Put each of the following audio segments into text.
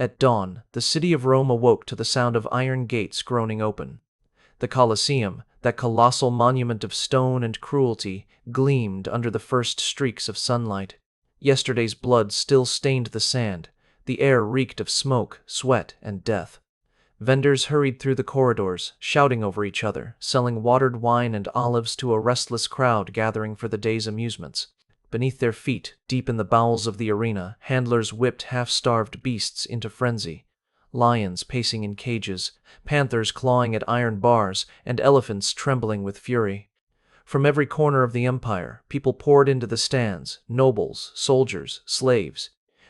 At dawn, the city of Rome awoke to the sound of iron gates groaning open. The Colosseum, that colossal monument of stone and cruelty, gleamed under the first streaks of sunlight. Yesterday's blood still stained the sand. The air reeked of smoke, sweat, and death. Vendors hurried through the corridors, shouting over each other, selling watered wine and olives to a restless crowd gathering for the day's amusements. Beneath their feet, deep in the bowels of the arena, handlers whipped half-starved beasts into frenzy. Lions pacing in cages, panthers clawing at iron bars, and elephants trembling with fury. From every corner of the empire, people poured into the stands, nobles, soldiers, slaves,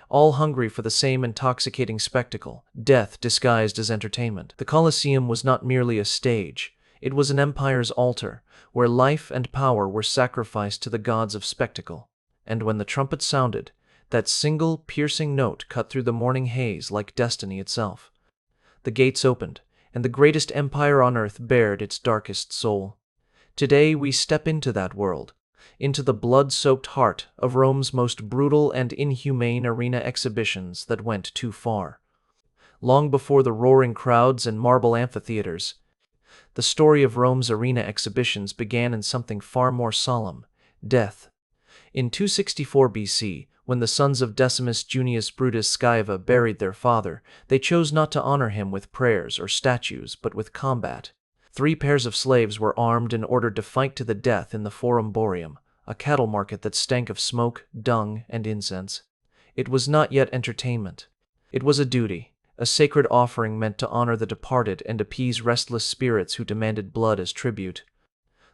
all hungry for the same intoxicating spectacle, death disguised as entertainment. The Colosseum was not merely a stage, it was an empire's altar, where life and power were sacrificed to the gods of spectacle. And when the trumpet sounded, that single piercing note cut through the morning haze like destiny itself. The gates opened, and the greatest empire on earth bared its darkest soul. Today we step into that world, into the blood-soaked heart of Rome's most brutal and inhumane arena exhibitions that went too far. Long before the roaring crowds and marble amphitheaters, the story of Rome's arena exhibitions began in something far more solemn: death. In 264 BC, when the sons of Decimus Junius Brutus Scaeva buried their father, they chose not to honor him with prayers or statues, but with combat. 3 pairs of slaves were armed and ordered to fight to the death in the Forum Boarium, a cattle market that stank of smoke, dung, and incense. It was not yet entertainment. It was a duty, a sacred offering meant to honor the departed and appease restless spirits who demanded blood as tribute.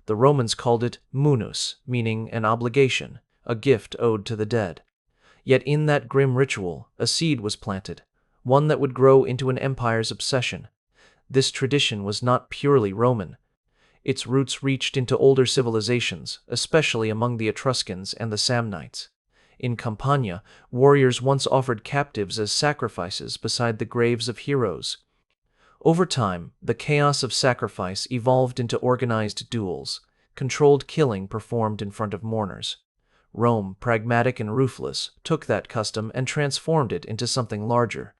The Romans called it munus, meaning an obligation, a gift owed to the dead. Yet in that grim ritual, a seed was planted, one that would grow into an empire's obsession. This tradition was not purely Roman. Its roots reached into older civilizations, especially among the Etruscans and the Samnites. In Campania, warriors once offered captives as sacrifices beside the graves of heroes. Over time, the chaos of sacrifice evolved into organized duels, controlled killing performed in front of mourners. Rome, pragmatic and ruthless, took that custom and transformed it into something larger.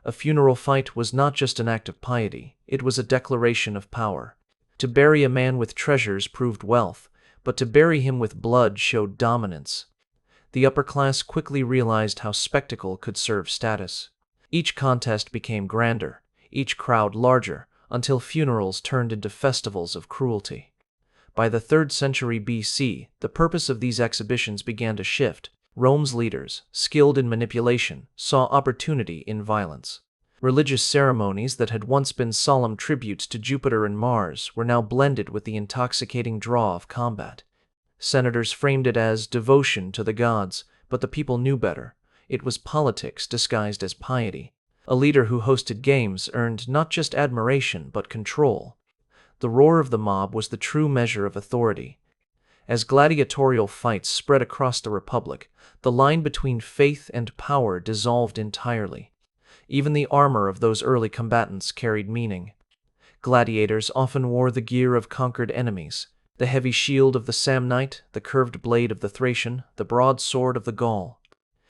A funeral fight was not just an act of piety, it was a declaration of power. To bury a man with treasures proved wealth, but to bury him with blood showed dominance. The upper class quickly realized how spectacle could serve status. Each contest became grander, each crowd larger, until funerals turned into festivals of cruelty. By the 3rd century BC, the purpose of these exhibitions began to shift. Rome's leaders, skilled in manipulation, saw opportunity in violence. Religious ceremonies that had once been solemn tributes to Jupiter and Mars were now blended with the intoxicating draw of combat. Senators framed it as devotion to the gods, but the people knew better. It was politics disguised as piety. A leader who hosted games earned not just admiration but control. The roar of the mob was the true measure of authority. As gladiatorial fights spread across the Republic, the line between faith and power dissolved entirely. Even the armor of those early combatants carried meaning. Gladiators often wore the gear of conquered enemies: the heavy shield of the Samnite, the curved blade of the Thracian, the broad sword of the Gaul.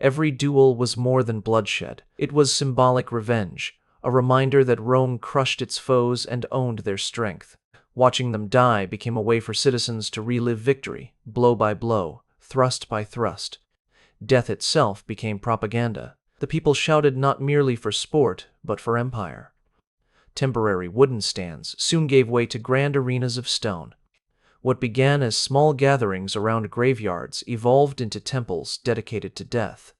Every duel was more than bloodshed. It was symbolic revenge, a reminder that Rome crushed its foes and owned their strength. Watching them die became a way for citizens to relive victory, blow by blow, thrust by thrust. Death itself became propaganda. The people shouted not merely for sport, but for empire. Temporary wooden stands soon gave way to grand arenas of stone. What began as small gatherings around graveyards evolved into temples dedicated to death.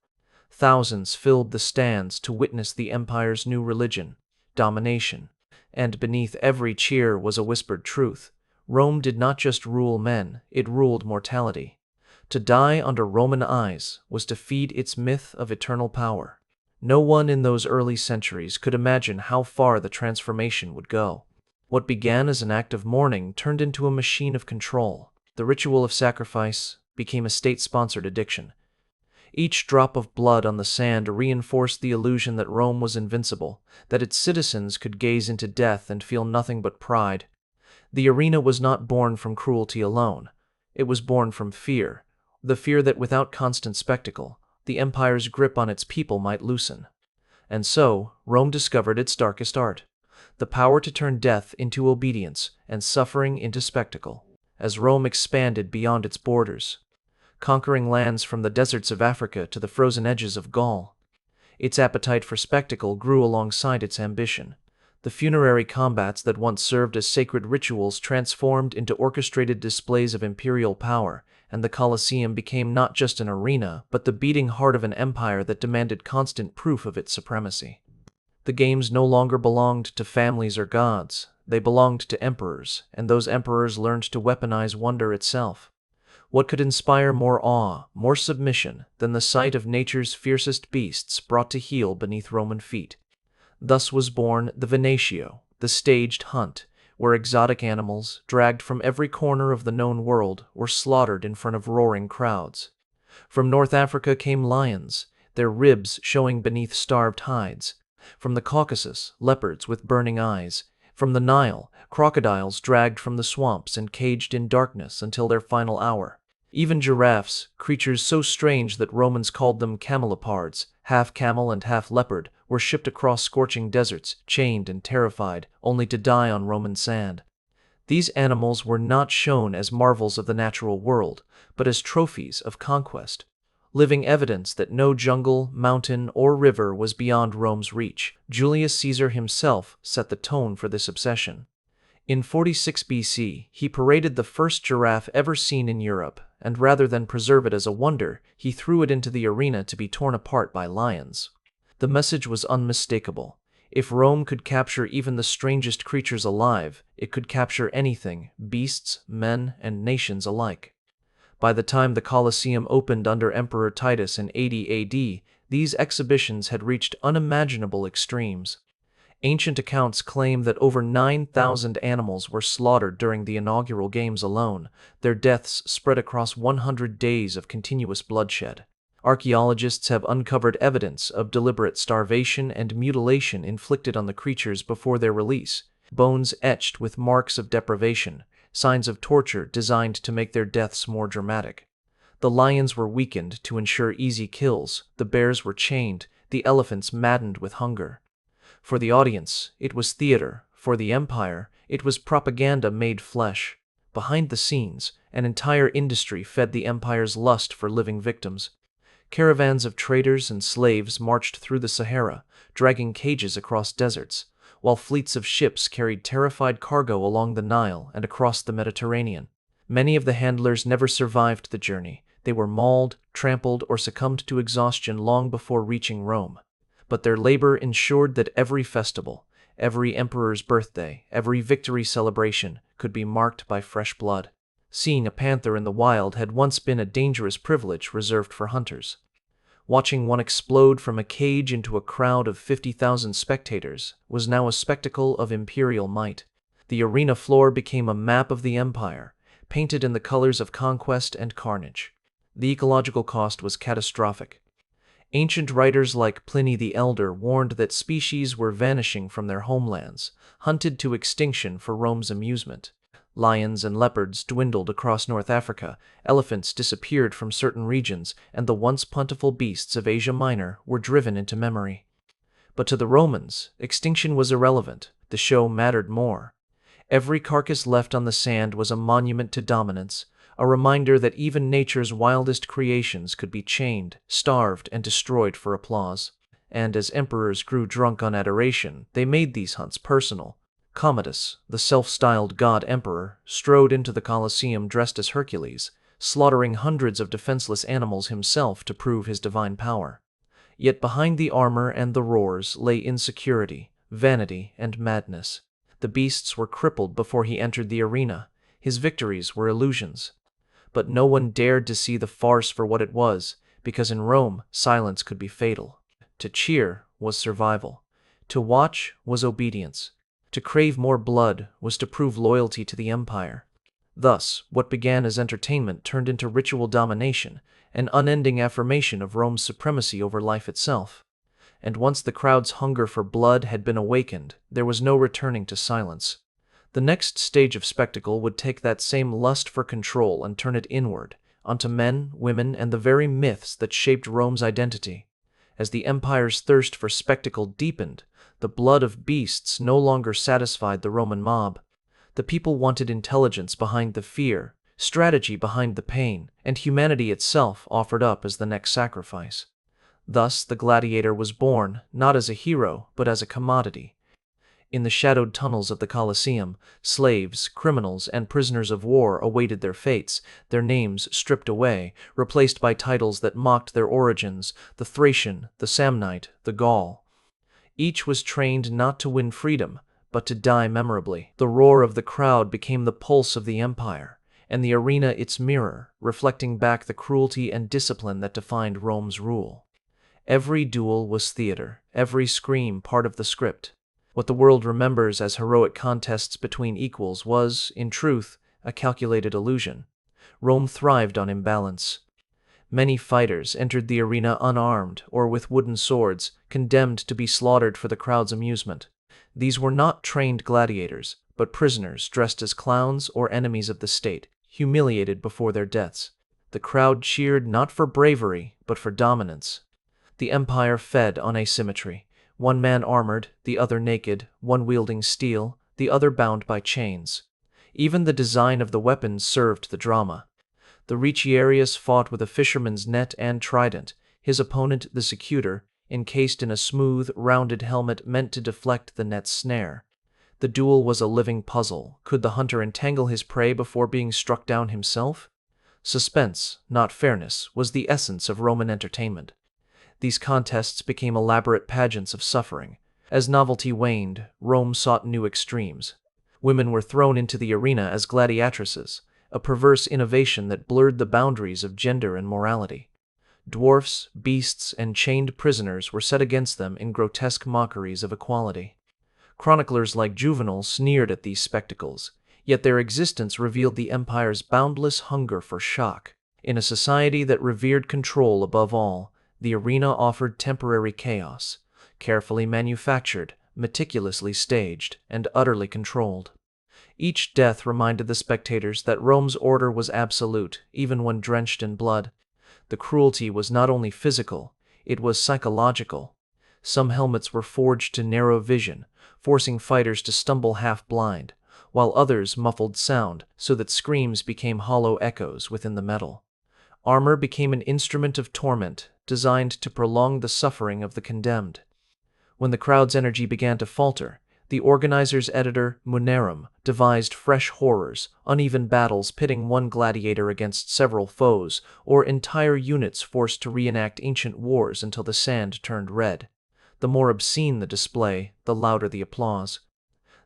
Thousands filled the stands to witness the empire's new religion, domination. And beneath every cheer was a whispered truth: Rome did not just rule men, it ruled mortality. To die under Roman eyes was to feed its myth of eternal power. No one in those early centuries could imagine how far the transformation would go. What began as an act of mourning turned into a machine of control. The ritual of sacrifice became a state-sponsored addiction. Each drop of blood on the sand reinforced the illusion that Rome was invincible, that its citizens could gaze into death and feel nothing but pride. The arena was not born from cruelty alone. It was born from fear, the fear that without constant spectacle, the empire's grip on its people might loosen. And so, Rome discovered its darkest art, the power to turn death into obedience and suffering into spectacle. As Rome expanded beyond its borders, conquering lands from the deserts of Africa to the frozen edges of Gaul, its appetite for spectacle grew alongside its ambition. The funerary combats that once served as sacred rituals transformed into orchestrated displays of imperial power, and the Colosseum became not just an arena but the beating heart of an empire that demanded constant proof of its supremacy. The games no longer belonged to families or gods, they belonged to emperors, and those emperors learned to weaponize wonder itself. What could inspire more awe, more submission, than the sight of nature's fiercest beasts brought to heel beneath Roman feet? Thus was born the Venatio, the staged hunt, where exotic animals, dragged from every corner of the known world, were slaughtered in front of roaring crowds. From North Africa came lions, their ribs showing beneath starved hides. From the Caucasus, leopards with burning eyes. From the Nile, crocodiles dragged from the swamps and caged in darkness until their final hour. Even giraffes, creatures so strange that Romans called them camelopards, half camel and half leopard, were shipped across scorching deserts, chained and terrified, only to die on Roman sand. These animals were not shown as marvels of the natural world, but as trophies of conquest, living evidence that no jungle, mountain, or river was beyond Rome's reach. Julius Caesar himself set the tone for this obsession. In 46 BC, he paraded the first giraffe ever seen in Europe, and rather than preserve it as a wonder, he threw it into the arena to be torn apart by lions. The message was unmistakable. If Rome could capture even the strangest creatures alive, it could capture anything, beasts, men, and nations alike. By the time the Colosseum opened under Emperor Titus in 80 AD, these exhibitions had reached unimaginable extremes. Ancient accounts claim that over 9,000 animals were slaughtered during the inaugural games alone, their deaths spread across 100 days of continuous bloodshed. Archaeologists have uncovered evidence of deliberate starvation and mutilation inflicted on the creatures before their release, bones etched with marks of deprivation, signs of torture designed to make their deaths more dramatic. The lions were weakened to ensure easy kills, the bears were chained, the elephants maddened with hunger. For the audience, it was theater. For the empire, it was propaganda made flesh. Behind the scenes, an entire industry fed the empire's lust for living victims. Caravans of traders and slaves marched through the Sahara, dragging cages across deserts, while fleets of ships carried terrified cargo along the Nile and across the Mediterranean. Many of the handlers never survived the journey. They were mauled, trampled, or succumbed to exhaustion long before reaching Rome. But their labor ensured that every festival, every emperor's birthday, every victory celebration could be marked by fresh blood. Seeing a panther in the wild had once been a dangerous privilege reserved for hunters. Watching one explode from a cage into a crowd of 50,000 spectators was now a spectacle of imperial might. The arena floor became a map of the empire, painted in the colors of conquest and carnage. The ecological cost was catastrophic. Ancient writers like Pliny the Elder warned that species were vanishing from their homelands, hunted to extinction for Rome's amusement. Lions and leopards dwindled across North Africa, elephants disappeared from certain regions, and the once plentiful beasts of Asia Minor were driven into memory. But to the Romans, extinction was irrelevant. The show mattered more. Every carcass left on the sand was a monument to dominance, a reminder that even nature's wildest creations could be chained, starved, and destroyed for applause. And as emperors grew drunk on adoration, they made these hunts personal. Commodus, the self-styled god-emperor, strode into the Colosseum dressed as Hercules, slaughtering hundreds of defenseless animals himself to prove his divine power. Yet behind the armor and the roars lay insecurity, vanity, and madness. The beasts were crippled before he entered the arena. His victories were illusions. But no one dared to see the farce for what it was, because in Rome, silence could be fatal. To cheer was survival. To watch was obedience. To crave more blood was to prove loyalty to the empire. Thus, what began as entertainment turned into ritual domination, an unending affirmation of Rome's supremacy over life itself. And once the crowd's hunger for blood had been awakened, there was no returning to silence. The next stage of spectacle would take that same lust for control and turn it inward, onto men, women, and the very myths that shaped Rome's identity. As the empire's thirst for spectacle deepened, the blood of beasts no longer satisfied the Roman mob. The people wanted intelligence behind the fear, strategy behind the pain, and humanity itself offered up as the next sacrifice. Thus, the gladiator was born, not as a hero, but as a commodity. In the shadowed tunnels of the Colosseum, slaves, criminals, and prisoners of war awaited their fates, their names stripped away, replaced by titles that mocked their origins: the Thracian, the Samnite, the Gaul. Each was trained not to win freedom, but to die memorably. The roar of the crowd became the pulse of the empire, and the arena its mirror, reflecting back the cruelty and discipline that defined Rome's rule. Every duel was theater, every scream part of the script. What the world remembers as heroic contests between equals was, in truth, a calculated illusion. Rome thrived on imbalance. Many fighters entered the arena unarmed or with wooden swords, condemned to be slaughtered for the crowd's amusement. These were not trained gladiators, but prisoners dressed as clowns or enemies of the state, humiliated before their deaths. The crowd cheered not for bravery, but for dominance. The empire fed on asymmetry. One man armored, the other naked, one wielding steel, the other bound by chains. Even the design of the weapons served the drama. The Retiarius fought with a fisherman's net and trident, his opponent the secutor, encased in a smooth, rounded helmet meant to deflect the net's snare. The duel was a living puzzle. Could the hunter entangle his prey before being struck down himself? Suspense, not fairness, was the essence of Roman entertainment. These contests became elaborate pageants of suffering. As novelty waned, Rome sought new extremes. Women were thrown into the arena as gladiatresses, a perverse innovation that blurred the boundaries of gender and morality. Dwarfs, beasts, and chained prisoners were set against them in grotesque mockeries of equality. Chroniclers like Juvenal sneered at these spectacles, yet their existence revealed the empire's boundless hunger for shock. In a society that revered control above all, the arena offered temporary chaos, carefully manufactured, meticulously staged, and utterly controlled. Each death reminded the spectators that Rome's order was absolute, even when drenched in blood. The cruelty was not only physical, it was psychological. Some helmets were forged to narrow vision, forcing fighters to stumble half-blind, while others muffled sound so that screams became hollow echoes within the metal. Armor became an instrument of torment, designed to prolong the suffering of the condemned. When the crowd's energy began to falter, the organizer's editor, Munerum, devised fresh horrors, uneven battles pitting one gladiator against several foes, or entire units forced to reenact ancient wars until the sand turned red. The more obscene the display, the louder the applause.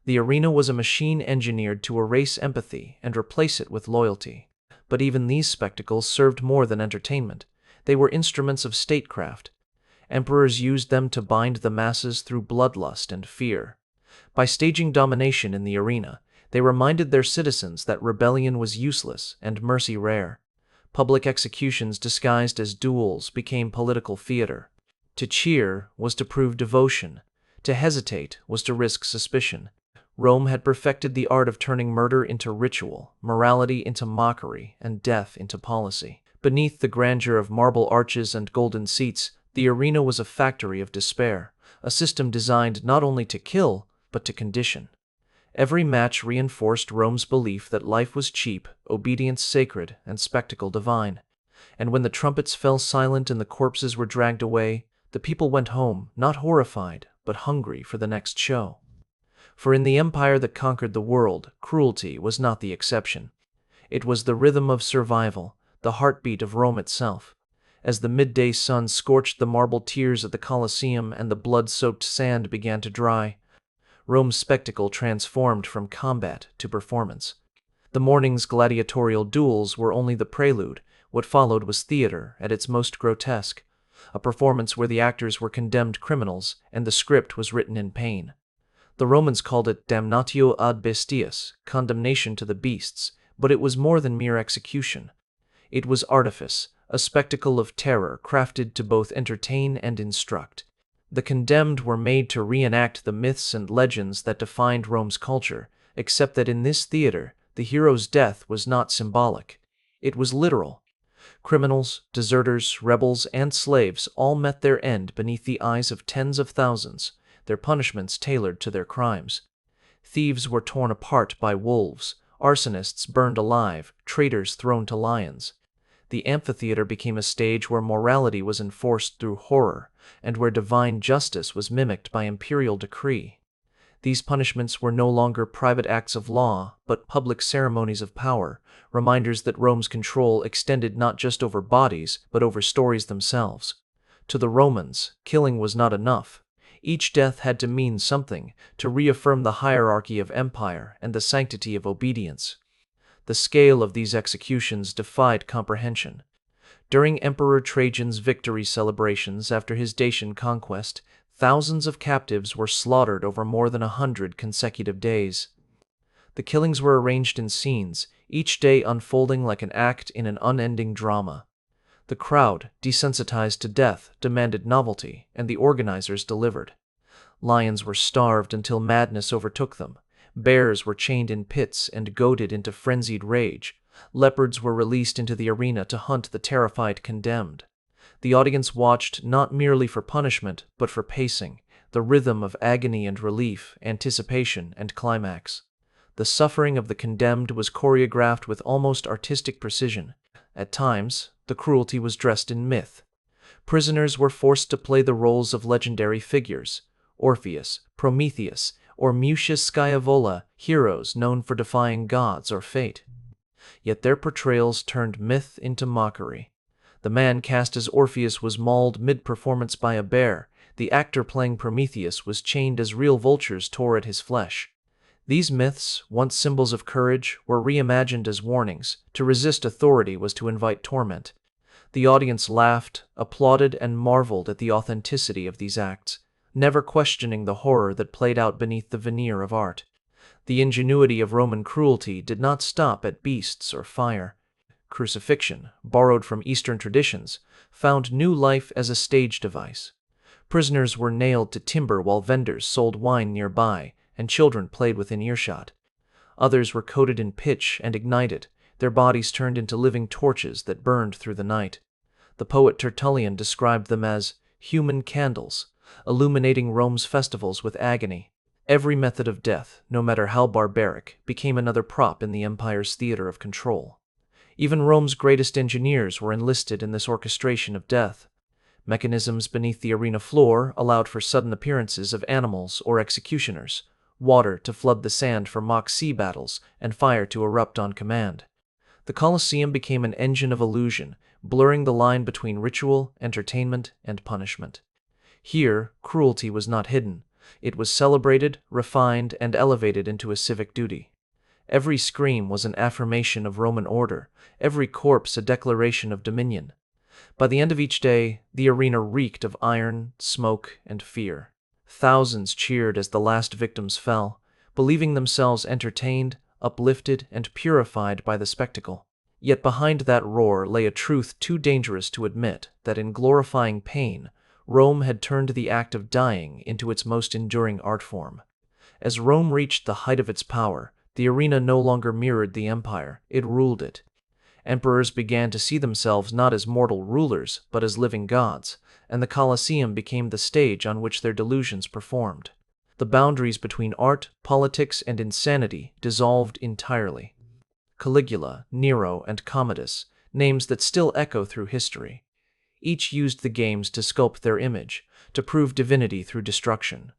The arena was a machine engineered to erase empathy and replace it with loyalty. But even these spectacles served more than entertainment. They were instruments of statecraft. Emperors used them to bind the masses through bloodlust and fear. By staging domination in the arena, they reminded their citizens that rebellion was useless and mercy rare. Public executions disguised as duels became political theater. To cheer was to prove devotion. To hesitate was to risk suspicion. Rome had perfected the art of turning murder into ritual, morality into mockery, and death into policy. Beneath the grandeur of marble arches and golden seats, the arena was a factory of despair, a system designed not only to kill, but to condition. Every match reinforced Rome's belief that life was cheap, obedience sacred, and spectacle divine. And when the trumpets fell silent and the corpses were dragged away, the people went home, not horrified, but hungry for the next show. For in the empire that conquered the world, cruelty was not the exception. It was the rhythm of survival, the heartbeat of Rome itself. As the midday sun scorched the marble tiers of the Colosseum and the blood-soaked sand began to dry, Rome's spectacle transformed from combat to performance. The morning's gladiatorial duels were only the prelude. What followed was theater at its most grotesque, a performance where the actors were condemned criminals and the script was written in pain. The Romans called it damnatio ad bestias, condemnation to the beasts, but it was more than mere execution. It was artifice, a spectacle of terror crafted to both entertain and instruct. The condemned were made to reenact the myths and legends that defined Rome's culture, except that in this theater, the hero's death was not symbolic. It was literal. Criminals, deserters, rebels, and slaves all met their end beneath the eyes of tens of thousands, their punishments tailored to their crimes. Thieves were torn apart by wolves, arsonists burned alive, traitors thrown to lions. The amphitheater became a stage where morality was enforced through horror, and where divine justice was mimicked by imperial decree. These punishments were no longer private acts of law, but public ceremonies of power, reminders that Rome's control extended not just over bodies, but over stories themselves. To the Romans, killing was not enough. Each death had to mean something, to reaffirm the hierarchy of empire and the sanctity of obedience. The scale of these executions defied comprehension. During Emperor Trajan's victory celebrations after his Dacian conquest, thousands of captives were slaughtered over more than 100 consecutive days. The killings were arranged in scenes, each day unfolding like an act in an unending drama. The crowd, desensitized to death, demanded novelty, and the organizers delivered. Lions were starved until madness overtook them. Bears were chained in pits and goaded into frenzied rage. Leopards were released into the arena to hunt the terrified condemned. The audience watched not merely for punishment, but for pacing, the rhythm of agony and relief, anticipation and climax. The suffering of the condemned was choreographed with almost artistic precision. At times, the cruelty was dressed in myth. Prisoners were forced to play the roles of legendary figures: Orpheus, Prometheus, or Mutius Scaevola, heroes known for defying gods or fate. Yet their portrayals turned myth into mockery. The man cast as Orpheus was mauled mid-performance by a bear. The actor playing Prometheus was chained as real vultures tore at his flesh. These myths, once symbols of courage, were reimagined as warnings. To resist authority was to invite torment. The audience laughed, applauded, and marveled at the authenticity of these acts, never questioning the horror that played out beneath the veneer of art. The ingenuity of Roman cruelty did not stop at beasts or fire. Crucifixion, borrowed from Eastern traditions, found new life as a stage device. Prisoners were nailed to timber while vendors sold wine nearby, and children played within earshot. Others were coated in pitch and ignited, their bodies turned into living torches that burned through the night. The poet Tertullian described them as human candles, illuminating Rome's festivals with agony. Every method of death, no matter how barbaric, became another prop in the empire's theater of control. Even Rome's greatest engineers were enlisted in this orchestration of death. Mechanisms beneath the arena floor allowed for sudden appearances of animals or executioners, water to flood the sand for mock sea battles, and fire to erupt on command. The Colosseum became an engine of illusion, blurring the line between ritual, entertainment, and punishment. Here, cruelty was not hidden. It was celebrated, refined, and elevated into a civic duty. Every scream was an affirmation of Roman order, every corpse a declaration of dominion. By the end of each day, the arena reeked of iron, smoke, and fear. Thousands cheered as the last victims fell, believing themselves entertained, uplifted, and purified by the spectacle. Yet behind that roar lay a truth too dangerous to admit, that in glorifying pain, Rome had turned the act of dying into its most enduring art form. As Rome reached the height of its power, the arena no longer mirrored the empire, it ruled it. Emperors began to see themselves not as mortal rulers, but as living gods, and the Colosseum became the stage on which their delusions performed. The boundaries between art, politics, and insanity dissolved entirely. Caligula, Nero, and Commodus, names that still echo through history. Each used the games to sculpt their image, to prove divinity through destruction.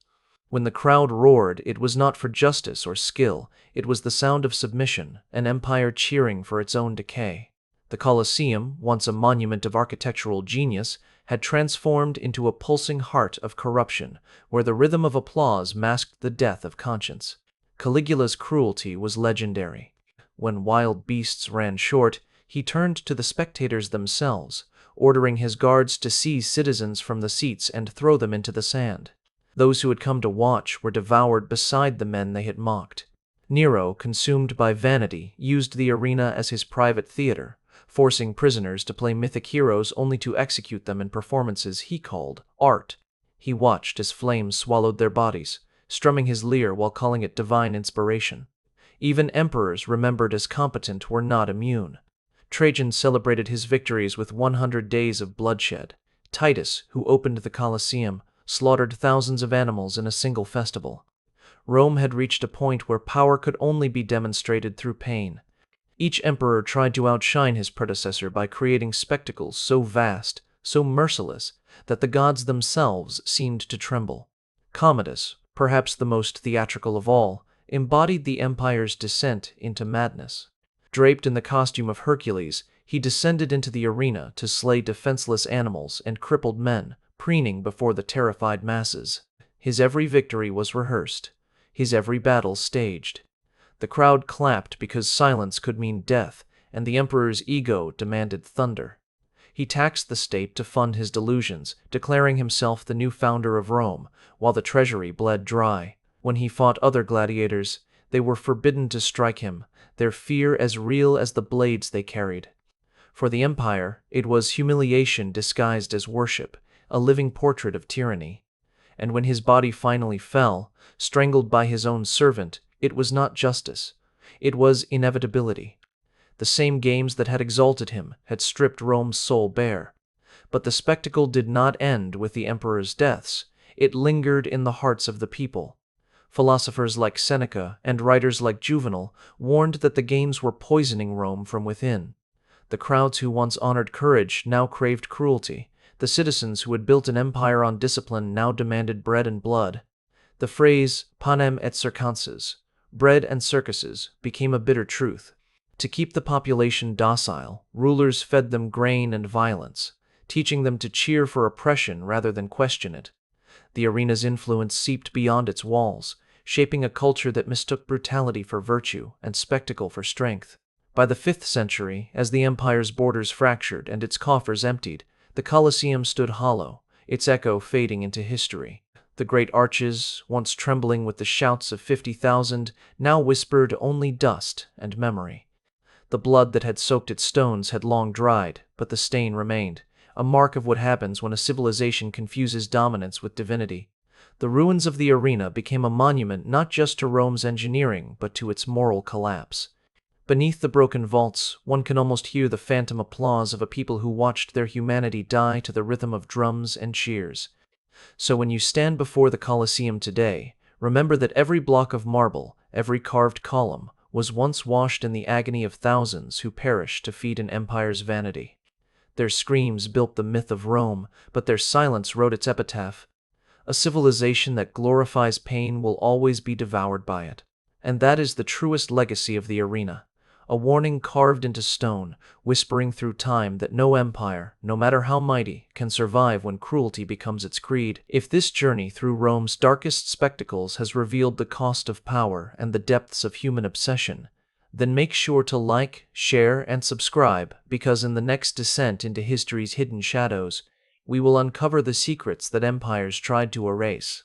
When the crowd roared, it was not for justice or skill, it was the sound of submission, an empire cheering for its own decay. The Colosseum, once a monument of architectural genius, had transformed into a pulsing heart of corruption, where the rhythm of applause masked the death of conscience. Caligula's cruelty was legendary. When wild beasts ran short, he turned to the spectators themselves, ordering his guards to seize citizens from the seats and throw them into the sand. Those who had come to watch were devoured beside the men they had mocked. Nero, consumed by vanity, used the arena as his private theater, forcing prisoners to play mythic heroes only to execute them in performances he called art. He watched as flames swallowed their bodies, strumming his lyre while calling it divine inspiration. Even emperors remembered as competent were not immune. Trajan celebrated his victories with 100 days of bloodshed. Titus, who opened the Colosseum, slaughtered thousands of animals in a single festival. Rome had reached a point where power could only be demonstrated through pain. Each emperor tried to outshine his predecessor by creating spectacles so vast, so merciless, that the gods themselves seemed to tremble. Commodus, perhaps the most theatrical of all, embodied the empire's descent into madness. Draped in the costume of Hercules, he descended into the arena to slay defenseless animals and crippled men, preening before the terrified masses. His every victory was rehearsed, his every battle staged. The crowd clapped because silence could mean death, and the emperor's ego demanded thunder. He taxed the state to fund his delusions, declaring himself the new founder of Rome, while the treasury bled dry. When he fought other gladiators, they were forbidden to strike him, their fear as real as the blades they carried. For the empire, it was humiliation disguised as worship, a living portrait of tyranny. And when his body finally fell, strangled by his own servant, it was not justice. It was inevitability. The same games that had exalted him had stripped Rome's soul bare. But the spectacle did not end with the emperor's deaths. It lingered in the hearts of the people. Philosophers like Seneca and writers like Juvenal warned that the games were poisoning Rome from within. The crowds who once honored courage now craved cruelty. The citizens who had built an empire on discipline now demanded bread and blood. The phrase panem et circenses, bread and circuses, became a bitter truth. To keep the population docile, rulers fed them grain and violence, teaching them to cheer for oppression rather than question it. The arena's influence seeped beyond its walls, shaping a culture that mistook brutality for virtue and spectacle for strength. By the 5th century, as the empire's borders fractured and its coffers emptied, the Colosseum stood hollow, its echo fading into history. The great arches, once trembling with the shouts of 50,000, now whispered only dust and memory. The blood that had soaked its stones had long dried, but the stain remained, a mark of what happens when a civilization confuses dominance with divinity. The ruins of the arena became a monument not just to Rome's engineering, but to its moral collapse. Beneath the broken vaults, one can almost hear the phantom applause of a people who watched their humanity die to the rhythm of drums and cheers. So when you stand before the Colosseum today, remember that every block of marble, every carved column, was once washed in the agony of thousands who perished to feed an empire's vanity. Their screams built the myth of Rome, but their silence wrote its epitaph. A civilization that glorifies pain will always be devoured by it. And that is the truest legacy of the arena. A warning carved into stone, whispering through time that no empire, no matter how mighty, can survive when cruelty becomes its creed. If this journey through Rome's darkest spectacles has revealed the cost of power and the depths of human obsession, then make sure to like, share, and subscribe, because in the next descent into history's hidden shadows, we will uncover the secrets that empires tried to erase.